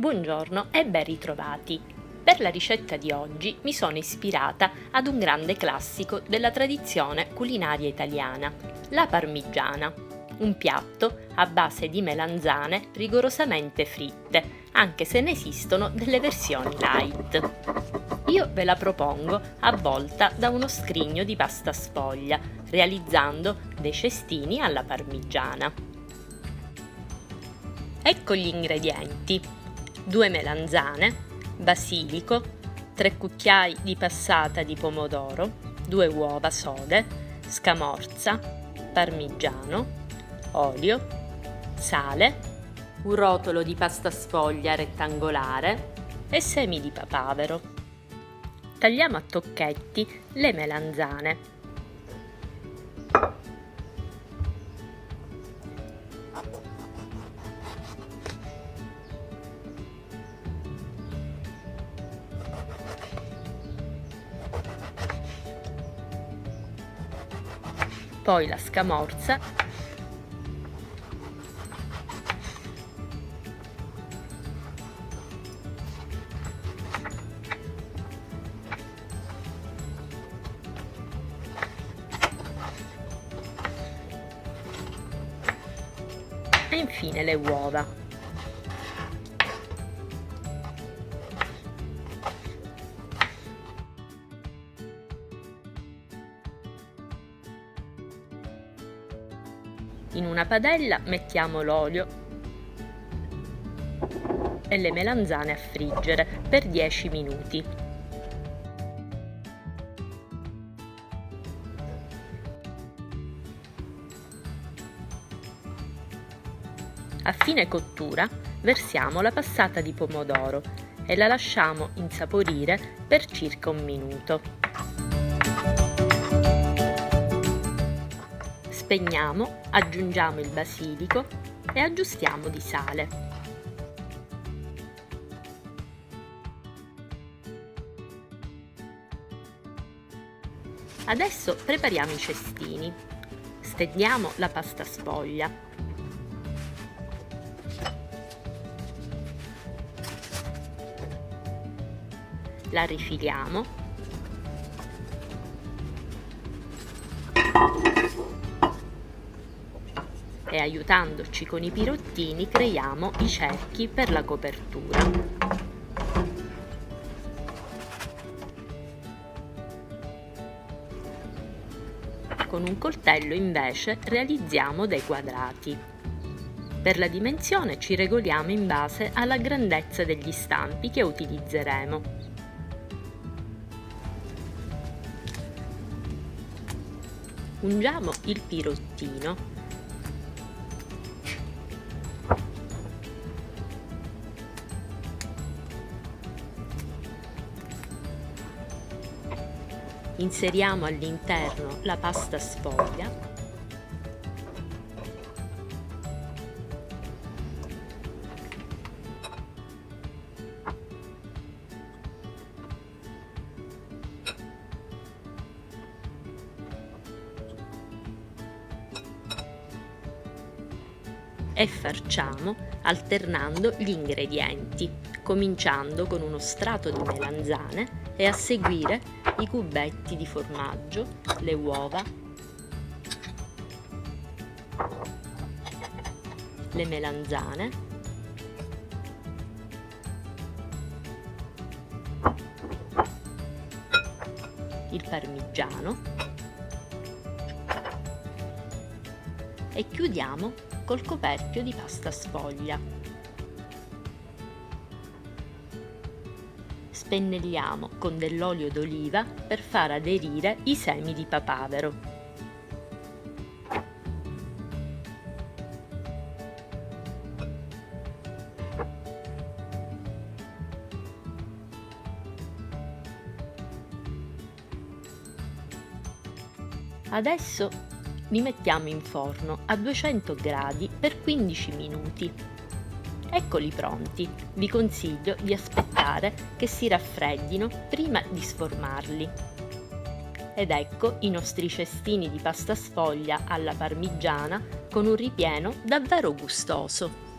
Buongiorno e ben ritrovati! Per la ricetta di oggi mi sono ispirata ad un grande classico della tradizione culinaria italiana, la parmigiana, un piatto a base di melanzane rigorosamente fritte, anche se ne esistono delle versioni light. Io ve la propongo avvolta da uno scrigno di pasta sfoglia, realizzando dei cestini alla parmigiana. Ecco gli ingredienti: 2 melanzane, basilico, 3 cucchiai di passata di pomodoro, 2 uova sode, scamorza, parmigiano, olio, sale, un rotolo di pasta sfoglia rettangolare e semi di papavero. Tagliamo a tocchetti le melanzane. Poi la scamorza e infine le uova. In una padella mettiamo l'olio e le melanzane a friggere per 10 minuti. A fine cottura versiamo la passata di pomodoro e la lasciamo insaporire per circa un minuto. Spegniamo, aggiungiamo il basilico e aggiustiamo di sale. Adesso prepariamo i cestini. Stendiamo la pasta sfoglia. La rifiliamo. E aiutandoci con i pirottini creiamo i cerchi per la copertura. Con un coltello invece realizziamo dei quadrati. Per la dimensione ci regoliamo in base alla grandezza degli stampi che utilizzeremo. Ungiamo il pirottino. Inseriamo all'interno la pasta sfoglia e farciamo alternando gli ingredienti, cominciando con uno strato di melanzane e a seguire i cubetti di formaggio, le uova, le melanzane, il parmigiano e chiudiamo col coperchio di pasta sfoglia. Spennelliamo con dell'olio d'oliva per far aderire i semi di papavero. Adesso li mettiamo in forno a 200 gradi per 15 minuti. Eccoli pronti, vi consiglio di aspettare che si raffreddino prima di sformarli. Ed ecco i nostri cestini di pasta sfoglia alla parmigiana con un ripieno davvero gustoso.